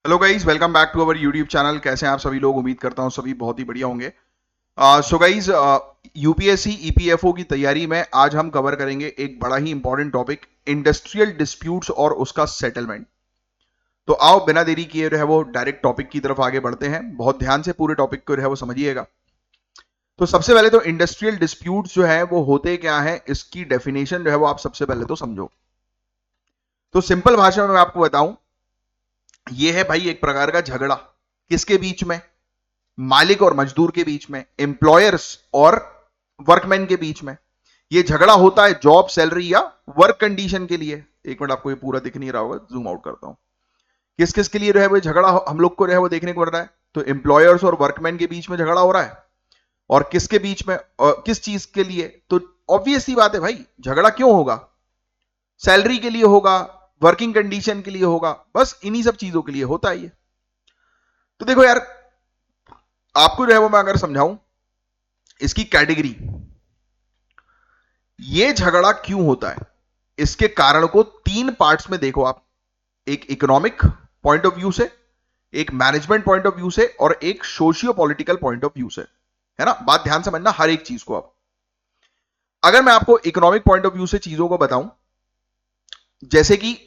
Hello guys, welcome back to our YouTube channel. कैसे हैं आप सभी लोग? उम्मीद करता हूं सभी बहुत ही बढ़िया होंगे। सो गाइस, यूपीएससी ईपीएफओ की तैयारी में आज हम कवर करेंगे एक बड़ा ही इंपॉर्टेंट टॉपिक, इंडस्ट्रियल डिस्प्यूट्स और उसका सेटलमेंट। तो आओ बिना देरी किए जो है वो डायरेक्ट टॉपिक की तरफ आगे बढ़ते हैं। बहुत ध्यान से पूरे टॉपिक को जो है वो समझिएगा। तो सबसे पहले तो इंडस्ट्रियल डिस्प्यूट्स जो है वो होते क्या है, इसकी डेफिनेशन जो है वो आप सबसे पहले तो समझो। तो सिंपल भाषा में मैं आपको बताऊं, ये है भाई एक प्रकार का झगड़ा। किसके बीच में? मालिक और मजदूर के बीच में, एम्प्लॉयर्स और वर्कमैन के बीच में। ये झगड़ा होता है जॉब, सैलरी या वर्क कंडीशन के लिए। एक मिनट, आपको ये पूरा दिख नहीं रहा होगा, जूम आउट करता हूं। किस किस के लिए जो है वो झगड़ा हम लोग को जो है वो देखने को मिल रहा है? तो एम्प्लॉयर्स और वर्कमैन के बीच में झगड़ा हो रहा है। और किसके बीच में, किस चीज के लिए? तो ऑब्वियस सी बात है भाई, झगड़ा क्यों होगा? सैलरी के लिए होगा, वर्किंग कंडीशन के लिए होगा, बस इन्हीं सब चीजों के लिए होता है ये। तो देखो यार, आपको जो है वो मैं अगर समझाऊं इसकी कैटेगरी, ये झगड़ा क्यों होता है, इसके कारण को तीन पार्ट्स में देखो आप। एक इकोनॉमिक पॉइंट ऑफ व्यू से, एक मैनेजमेंट पॉइंट ऑफ व्यू से और एक socio political point of view से। है ना? बात ध्यान से समझना हर एक चीज को। अब अगर मैं आपको इकोनॉमिक पॉइंट ऑफ व्यू से चीजों को बताऊं, जैसे कि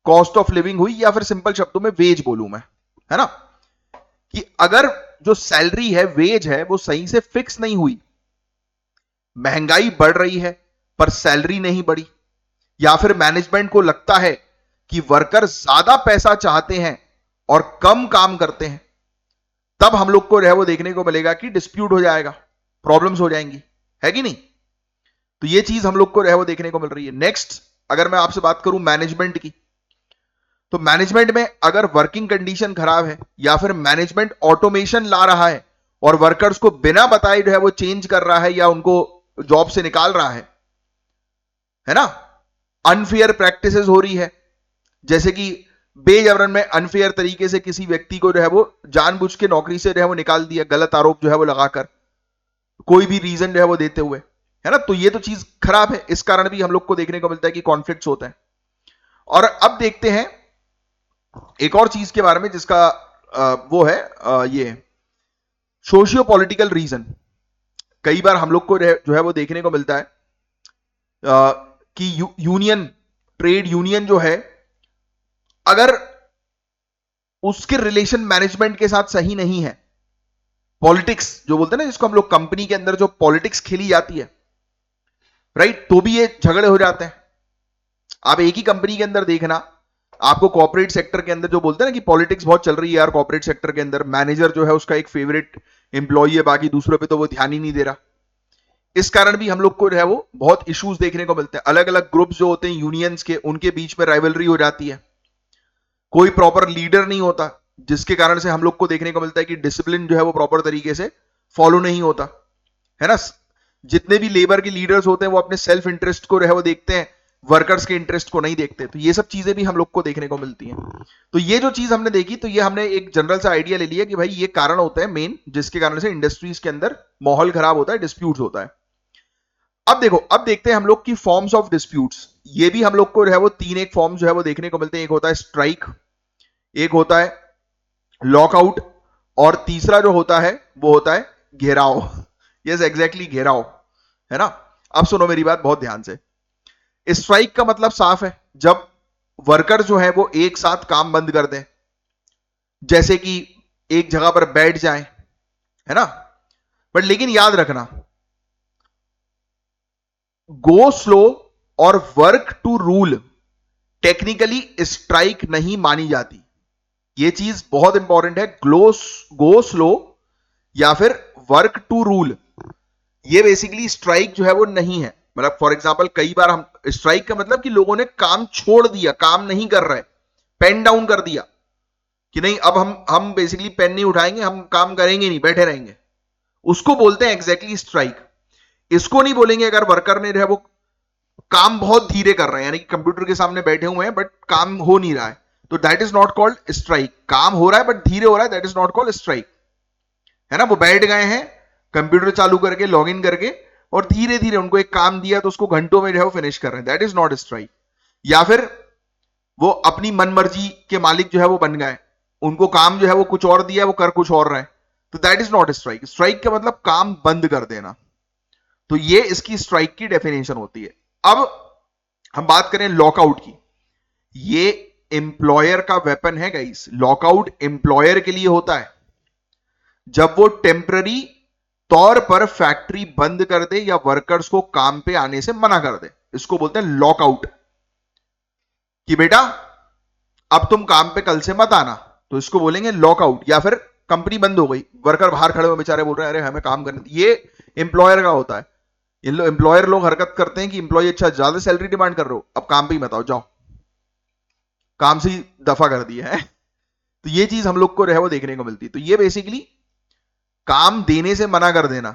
कॉस्ट ऑफ लिविंग हुई, या फिर सिंपल शब्दों में वेज बोलूं मैं, है ना, कि अगर जो सैलरी है, वेज है, वो सही से फिक्स नहीं हुई, महंगाई बढ़ रही है पर सैलरी नहीं बढ़ी, या फिर मैनेजमेंट को लगता है कि वर्कर ज्यादा पैसा चाहते हैं और कम काम करते हैं, तब हम लोग को जो है वो देखने को मिलेगा कि डिस्प्यूट हो जाएगा, प्रॉब्लम्स हो जाएंगी। है कि नहीं? तो ये चीज हम लोग को जो है वो देखने को मिल रही है। नेक्स्ट, अगर मैं आपसे बात करूं मैनेजमेंट की, तो मैनेजमेंट में अगर वर्किंग कंडीशन खराब है, या फिर मैनेजमेंट ऑटोमेशन ला रहा है और वर्कर्स को बिना बताए जो है वो चेंज कर रहा है या उनको जॉब से निकाल रहा है ना, अनफेयर प्रैक्टिसेस हो रही है, जैसे कि बेजबरन में अनफेयर तरीके से किसी व्यक्ति को जो है वो जानबूझ के नौकरी से जो है वो निकाल दिया, गलत आरोप जो है वो लगाकर, कोई भी रीजन जो है वो देते हुए। है ना? तो ये तो चीज खराब है। इस कारण भी हम लोग को देखने को मिलता है कि कॉन्फ्लिक्ट्स होते हैं। और अब देखते हैं एक और चीज के बारे में, जिसका वो है ये सोशियो पॉलिटिकल रीजन। कई बार हम लोग को जो है वो देखने को मिलता है कि यूनियन, ट्रेड यूनियन जो है, अगर उसके रिलेशन मैनेजमेंट के साथ सही नहीं है, पॉलिटिक्स जो बोलते हैं ना, जिसको हम लोग कंपनी के अंदर जो पॉलिटिक्स खेली जाती है, राइट, तो भी ये झगड़े हो जाते हैं। आप एक ही कंपनी के अंदर देखना, आपको कॉर्पोरेट सेक्टर के अंदर जो बोलते हैं ना कि पॉलिटिक्स बहुत चल रही है यार, कॉर्पोरेट सेक्टर के अंदर मैनेजर जो है उसका एक फेवरेट एम्प्लॉई है, बाकी दूसरों पे तो वो ध्यान ही नहीं दे रहा। इस कारण भी हम लोग को जो है वो बहुत इश्यूज देखने को मिलते हैं। अलग अलग ग्रुप्स जो होते हैं यूनियंस के, उनके बीच में राइवलरी हो जाती है, कोई प्रॉपर लीडर नहीं होता, जिसके कारण से हम लोग को देखने को मिलता है कि डिसिप्लिन जो है वो प्रॉपर तरीके से फॉलो नहीं होता। है ना? जितने भी लेबर के लीडर्स होते हैं वो अपने सेल्फ इंटरेस्ट को जो है वो देखते हैं, वर्कर्स के इंटरेस्ट को नहीं देखते। तो ये सब चीजें भी हम लोग को देखने को मिलती हैं। तो ये जो चीज हमने देखी, तो ये हमने एक जनरल सा आइडिया ले लिया कि भाई ये कारण होता है मेन, जिसके कारण से इंडस्ट्रीज के अंदर माहौल खराब होता है, डिस्प्यूट होता है। अब देखो, अब देखते हैं हम लोग की फॉर्म्स ऑफ डिस्प्यूट्स। ये भी हम लोग को जो है वो तीन एक फॉर्म जो है वो देखने को मिलते हैं। एक होता है स्ट्राइक, एक होता है लॉकआउट, और तीसरा जो होता है वो होता है घेराव। यस, एग्जैक्टली, घेराव। है ना? अब सुनो मेरी बात बहुत ध्यान से। स्ट्राइक का मतलब साफ है, जब वर्कर जो है वो एक साथ काम बंद कर दें, जैसे कि एक जगह पर बैठ जाएं, है ना। बट लेकिन याद रखना, गो स्लो और work to rule technically strike नहीं मानी जाती। ये चीज बहुत इंपॉर्टेंट है। गो स्लो या फिर वर्क टू रूल, ये बेसिकली स्ट्राइक जो है वो नहीं है। मतलब फॉर एग्जांपल, कई बार हम, स्ट्राइक का मतलब कि लोगों ने काम छोड़ दिया, काम नहीं कर रहे, पेन डाउन कर दिया कि नहीं अब हम बेसिकली पेन नहीं उठाएंगे, हम काम करेंगे नहीं, बैठे रहेंगे, उसको बोलते हैं एग्जैक्टली स्ट्राइक। इसको नहीं बोलेंगे अगर वर्कर ने जो है वो काम बहुत धीरे कर रहे हैं, यानी कि कंप्यूटर के सामने बैठे हुए हैं बट काम हो नहीं रहा है, तो that is not called strike. काम हो रहा है बट धीरे हो रहा है, that is not called strike. है ना? वो बैठ गए हैं कंप्यूटर चालू करके, लॉग इन करके, और धीरे धीरे उनको एक काम दिया तो उसको घंटों में जो है वो फिनिश कर रहे हैं, दैट इज नॉट स्ट्राइक। या फिर वो अपनी मनमर्जी के मालिक जो है वो बन गए, उनको काम जो है वो कुछ और दिया है, वो कर कुछ और रहे हैं, तो that is not strike. Strike का मतलब काम बंद कर देना। तो ये इसकी स्ट्राइक की डेफिनेशन होती है। अब हम बात करें लॉकआउट की। ये एम्प्लॉयर का वेपन है गाइस। लॉकआउट एम्प्लॉयर के लिए होता है जब वो टेम्पररी तौर पर फैक्ट्री बंद कर दे या वर्कर्स को काम पे आने से मना कर दे, इसको बोलते हैं लॉकआउट। कि बेटा अब तुम काम पे कल से मत आना, तो इसको बोलेंगे लॉकआउट। या फिर कंपनी बंद हो गई, वर्कर बाहर खड़े हुए बेचारे बोल रहे हैं अरे हमें काम करने, ये एम्प्लॉयर का होता है। एम्प्लॉयर लोग हरकत करते हैं कि एम्प्लॉय अच्छा ज्यादा सैलरी डिमांड कर रहे हो, अब काम पे ही मत आओ, जाओ, काम से ही दफा कर दिया है। तो ये चीज हम लोग को है वो देखने को मिलती है। तो ये बेसिकली काम देने से मना कर देना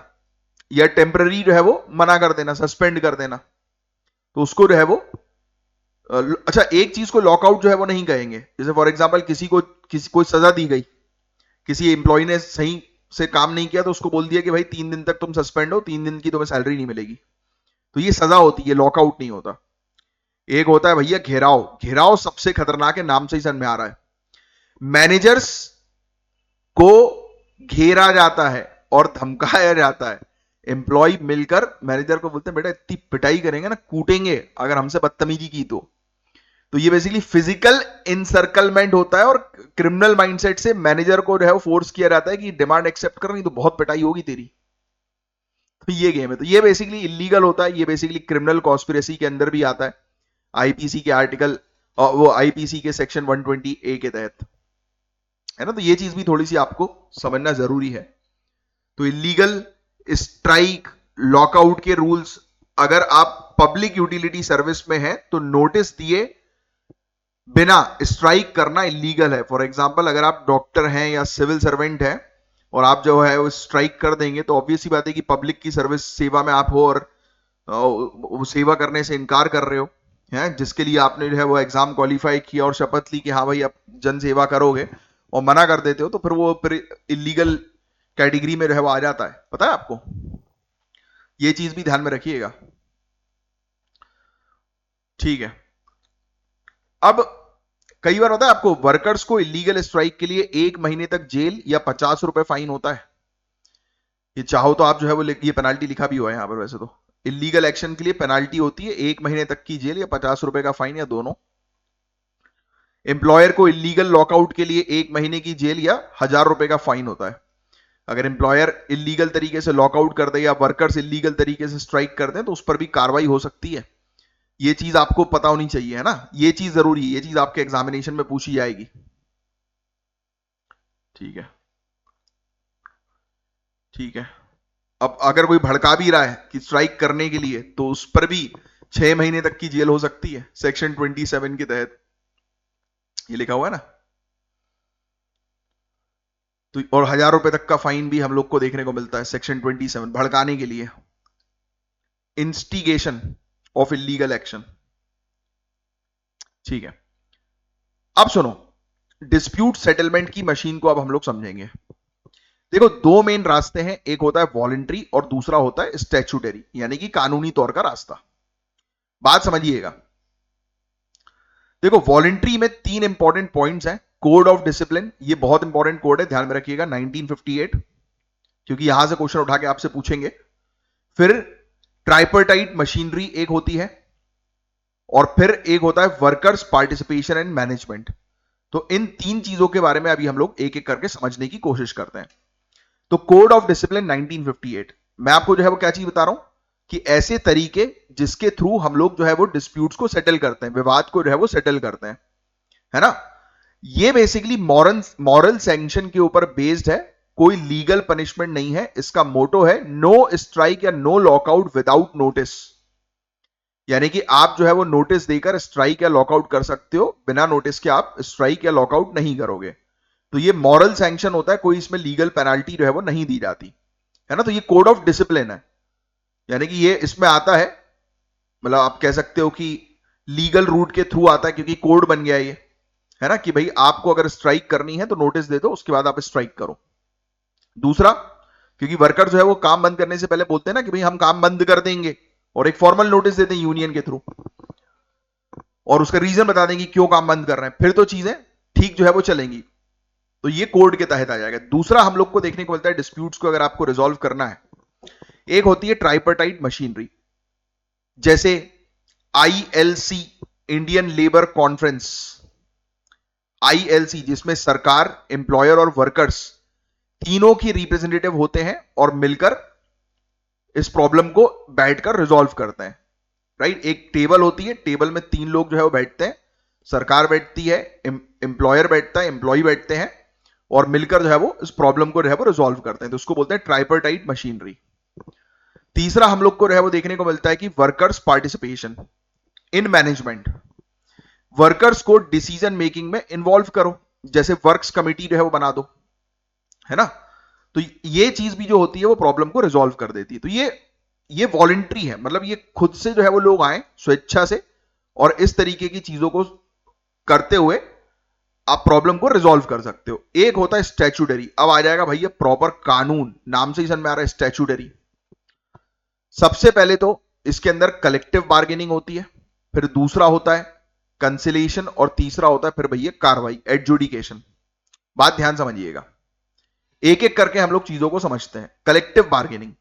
या टेम्पररी जो है वो मना कर देना, सस्पेंड कर देना, तो उसको जो है वो अच्छा एक चीज को लॉकआउट जो है वो नहीं कहेंगे। जैसे फॉर एग्जांपल किसी कोई सजा दी गई, किसी एम्प्लॉय ने सही से काम नहीं किया तो उसको बोल दिया कि भाई 3 दिन तक तुम सस्पेंड हो, 3 दिन की तुम्हें सैलरी नहीं मिलेगी, तो ये सजा होती है, लॉकआउट नहीं होता। एक होता है भैया घेराव। घेराव सबसे खतरनाक है, नाम से ही समझ में आ रहा है। मैनेजर्स को घेरा जाता है और धमकाया जाता है। एम्प्लॉय मिलकर मैनेजर को बोलते हैं बेटा इतनी पिटाई करेंगे ना, कूटेंगे अगर हमसे बदतमीजी की तो ये बेसिकली फिजिकल इनसर्कलमेंट होता है और क्रिमिनल माइंडसेट से मैनेजर को जो है वो फोर्स किया जाता है कि डिमांड एक्सेप्ट कर, नहीं तो बहुत पिटाई होगी तेरी। तो ये गेम है। तो ये बेसिकली इलीगल होता है, ये बेसिकली क्रिमिनल कॉन्स्पिरेसी के अंदर भी आता है, आईपीसी के आर्टिकल और वो आईपीसी के सेक्शन 120A के तहत, है ना। तो ये चीज भी थोड़ी सी आपको समझना जरूरी है। तो इलीगल स्ट्राइक लॉकआउट के रूल्स, अगर आप पब्लिक यूटिलिटी सर्विस में हैं तो नोटिस दिए बिना स्ट्राइक करना इलीगल है। फॉर एग्जांपल अगर आप डॉक्टर हैं या सिविल सर्वेंट हैं और आप जो है वो स्ट्राइक कर देंगे तो ऑब्वियस सी बात है कि पब्लिक की सर्विस सेवा में आप हो और वो सेवा करने से इनकार कर रहे हो, हैं जिसके लिए आपने जो है वो एग्जाम क्वालिफाई किया और शपथ ली कि हाँ भाई आप जन सेवा करोगे, और मना कर देते हो तो फिर इलीगल कैटेगरी में जो है वो आ जाता है। पता है आपको, ये चीज भी ध्यान में रखिएगा, ठीक है। अब कई बार होता है आपको वर्कर्स को इलीगल स्ट्राइक के लिए 1 महीने तक जेल या 50 रुपए फाइन होता है। ये चाहो तो आप जो है वो ये पेनाल्टी लिखा भी हुआ है यहां पर। वैसे तो इलीगल एक्शन के लिए पेनाल्टी होती है 1 महीने तक की जेल या 50 रुपए का फाइन या दोनों। एम्प्लॉयर को इलीगल लॉकआउट के लिए 1 महीने की जेल या 1000 रुपए का फाइन होता है। अगर एम्प्लॉयर इलीगल तरीके से लॉकआउट कर दे या वर्कर्स इलीगल तरीके से स्ट्राइक कर दें तो उस पर भी कार्रवाई हो सकती है। ये चीज आपको पता होनी चाहिए, है ना, ये चीज जरूरी है, ये चीज आपके एग्जामिनेशन में पूछी जाएगी, ठीक है। ठीक है, अब अगर कोई भड़का भी रहा है कि स्ट्राइक करने के लिए तो उस पर भी 6 महीने तक की जेल हो सकती है सेक्शन 27 के तहत, ये लिखा हुआ है ना। तो और 1000 रुपए तक का फाइन भी हम लोग को देखने को मिलता है सेक्शन 27 भड़काने के लिए, इंस्टिगेशन ऑफ इलीगल एक्शन, ठीक है। अब सुनो, डिस्प्यूट सेटलमेंट की मशीन को अब हम लोग समझेंगे। देखो दो मेन रास्ते हैं, एक होता है वॉलंटरी और दूसरा होता है स्टैच्यूटरी, यानी कि कानूनी तौर का रास्ता। बात समझिएगा, देखो वॉलंटरी में 3 इंपॉर्टेंट पॉइंट्स हैं। कोड ऑफ डिसिप्लिन, ये बहुत इंपॉर्टेंट कोड है, ध्यान में रखिएगा, 1958, क्योंकि यहां से क्वेश्चन उठा के आपसे पूछेंगे। फिर ट्राइपर्टाइट मशीनरी एक होती है, और फिर एक होता है वर्कर्स पार्टिसिपेशन एंड मैनेजमेंट। तो इन 3 चीजों के बारे में अभी हम लोग एक एक करके समझने की कोशिश करते हैं। तो कोड ऑफ डिसिप्लिन 1958, मैं आपको जो है वो क्या चीज बता रहा हूं कि ऐसे तरीके जिसके थ्रू हम लोग जो है वो डिस्प्यूट्स को सेटल करते हैं, विवाद को जो है वो सेटल करते हैं, है ना। ये बेसिकली मॉरल सैंक्शन के ऊपर बेस्ड है, कोई लीगल पनिशमेंट नहीं है। इसका मोटो है नो स्ट्राइक या नो लॉकआउट विदाउट नोटिस, यानी कि आप जो है वो नोटिस देकर स्ट्राइक या लॉकआउट कर सकते हो, बिना नोटिस के आप स्ट्राइक या लॉकआउट नहीं करोगे। तो ये मॉरल सैंक्शन होता है, कोई इसमें लीगल पेनाल्टी जो है वो नहीं दी जाती, है ना। तो ये कोड ऑफ डिसिप्लिन है, यानी कि ये इसमें आता है, मतलब आप कह सकते हो कि लीगल रूट के थ्रू आता है, क्योंकि कोड बन गया ये, है ना, कि भाई आपको अगर स्ट्राइक करनी है तो नोटिस दे दो, उसके बाद आप स्ट्राइक करो। दूसरा, क्योंकि वर्कर जो है वो काम बंद करने से पहले बोलते हैं ना कि भाई हम काम बंद कर देंगे, और एक फॉर्मल नोटिस देते हैं यूनियन के थ्रू। और उसका रीजन बता दें कि क्यों काम बंद कर रहे हैं, फिर तो चीजें ठीक जो है वो चलेंगी। तो ये कोड के तहत आ जाएगा। दूसरा हम लोग को देखने को मिलता है डिस्प्यूट्स को अगर आपको रिजॉल्व करना है, एक होती है ट्राइपार्टाइट मशीनरी, जैसे ILC, Indian labour conference, ILC, जिसमें सरकार, एम्प्लॉयर और वर्कर्स तीनों की रिप्रेजेंटेटिव होते हैं और मिलकर इस प्रॉब्लम को बैठकर रिजॉल्व करते हैं, राइट। एक टेबल होती है, टेबल में तीन लोग जो है वो बैठते हैं, सरकार बैठती है, एम्प्लॉयर बैठता है, एम्प्लॉय बैठते हैं और मिलकर जो है वो इस प्रॉब्लम को जो है वो रिजॉल्व करते हैं। तो उसको बोलते हैं ट्राइपार्टाइट मशीनरी। तीसरा हम लोग को जो है वो देखने को मिलता है कि workers participation in management, workers को डिसीजन मेकिंग में इन्वॉल्व करो, जैसे वर्क्स कमिटी जो है वो बना दो, है ना। तो ये चीज भी जो होती है वो प्रॉब्लम को रिजॉल्व कर देती है। तो ये वॉलंटरी है, मतलब ये खुद से जो है वो लोग आए स्वेच्छा से और इस तरीके की चीजों को करते हुए आप प्रॉब्लम को रिजॉल्व कर सकते हो। एक होता है स्टैच्यूटरी। अब आ जाएगा भैया प्रॉपर कानून, नाम से ही समझ में आ रहा है स्टैच्यूटरी। सबसे पहले तो इसके अंदर कलेक्टिव बार्गेनिंग होती है, फिर दूसरा होता है कंसिलेशन और तीसरा होता है फिर भैया कार्रवाई, एडजुडिकेशन। बात ध्यान समझिएगा, एक एक करके हम लोग चीजों को समझते हैं। कलेक्टिव बार्गेनिंग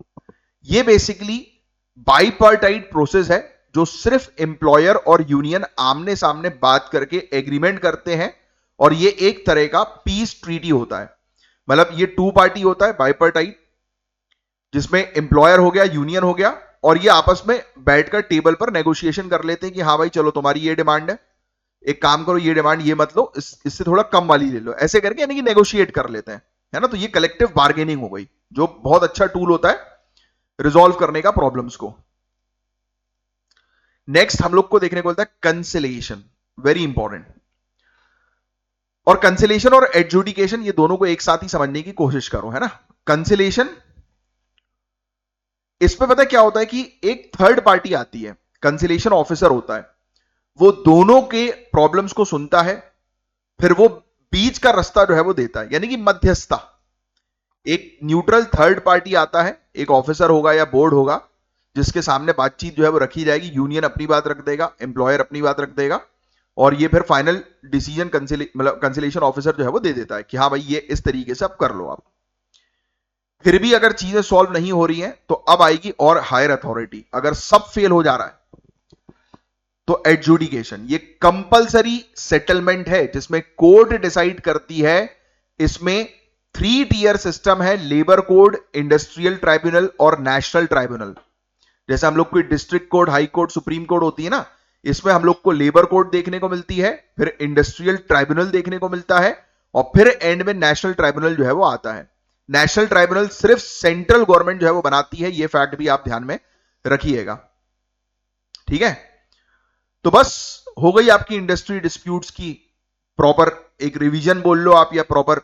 ये बेसिकली बाइपार्टाइट प्रोसेस है, जो सिर्फ एम्प्लॉयर और यूनियन आमने सामने बात करके एग्रीमेंट करते हैं और ये एक तरह का पीस ट्रीटी होता है। मतलब ये टू पार्टी होता है बाइपार्टाइट, जिसमें एम्प्लॉयर हो गया, यूनियन हो गया, और ये आपस में बैठकर टेबल पर नेगोशिएशन कर लेते हैं कि हाँ भाई चलो तुम्हारी ये डिमांड है, एक काम करो ये डिमांड ये मत लो, इससे थोड़ा कम वाली ले लो, ऐसे करके यानी कि नेगोशिएट कर लेते हैं, है ना। तो ये कलेक्टिव बार्गेनिंग हो गई, जो बहुत अच्छा टूल होता है रिजॉल्व करने का प्रॉब्लम्स को। नेक्स्ट हम लोग को देखने को मिलता है कंसिलेशन, वेरी इंपॉर्टेंट। और कंसिलेशन और एडजुडिकेशन ये दोनों को एक साथ ही समझने की कोशिश करो, है ना। कंसिलेशन, इसमें पता है क्या होता है कि एक थर्ड पार्टी आती है, कंसिलेशन ऑफिसर होता है, वो दोनों के प्रॉब्लम्स को सुनता है, फिर वो बीच का रास्ता जो है वो देता है, यानी कि मध्यस्थता। एक न्यूट्रल थर्ड पार्टी आता है, एक ऑफिसर होगा या बोर्ड होगा, जिसके सामने बातचीत जो है वो रखी जाएगी, यूनियन अपनी बात रख देगा, एम्प्लॉयर अपनी बात रख देगा, और ये फिर फाइनल डिसीजन कंसिलेशन ऑफिसर जो है वो दे देता है कि हाँ भाई ये इस तरीके से अब कर लो आप। फिर भी अगर चीजें सॉल्व नहीं हो रही हैं तो अब आएगी और हायर अथॉरिटी। अगर सब फेल हो जा रहा है तो एडजुडिकेशन, ये कंपलसरी सेटलमेंट है जिसमें कोर्ट डिसाइड करती है। इसमें 3 टियर सिस्टम है, लेबर कोड, इंडस्ट्रियल ट्राइब्यूनल और नेशनल ट्राइब्यूनल। जैसे हम लोग कोई district court, high court, supreme court होती है ना, इसमें हम लोग को लेबर कोर्ट देखने को मिलती है, फिर इंडस्ट्रियल ट्राइब्यूनल देखने को मिलता है, और फिर एंड में नेशनल ट्राइब्यूनल जो है वो आता है। नेशनल ट्राइब्यूनल सिर्फ सेंट्रल गवर्नमेंट जो है वो बनाती है, ये फैक्ट भी आप ध्यान में रखिएगा, ठीक है। तो बस हो गई आपकी इंडस्ट्री डिस्प्यूट्स की प्रॉपर एक रिवीजन बोल लो आप, या प्रॉपर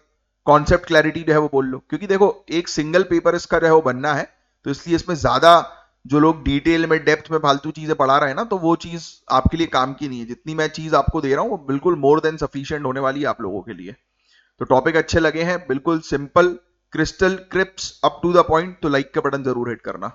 कॉन्सेप्ट क्लैरिटी जो है वो बोल लो। क्योंकि देखो एक सिंगल पेपर इसका जो है वो बनना है, तो इसलिए इसमें ज्यादा जो लोग डिटेल में डेप्थ में फालतू चीजें पढ़ा रहे हैं ना, तो वो चीज आपके लिए काम की नहीं है। जितनी मैं चीज आपको दे रहा हूं वो बिल्कुल मोर देन सफिशिएंट होने वाली है आप लोगों के लिए। तो टॉपिक अच्छे लगे हैं, बिल्कुल simple, crystal crisps, up to the point, तो लाइक का बटन जरूर हिट करना।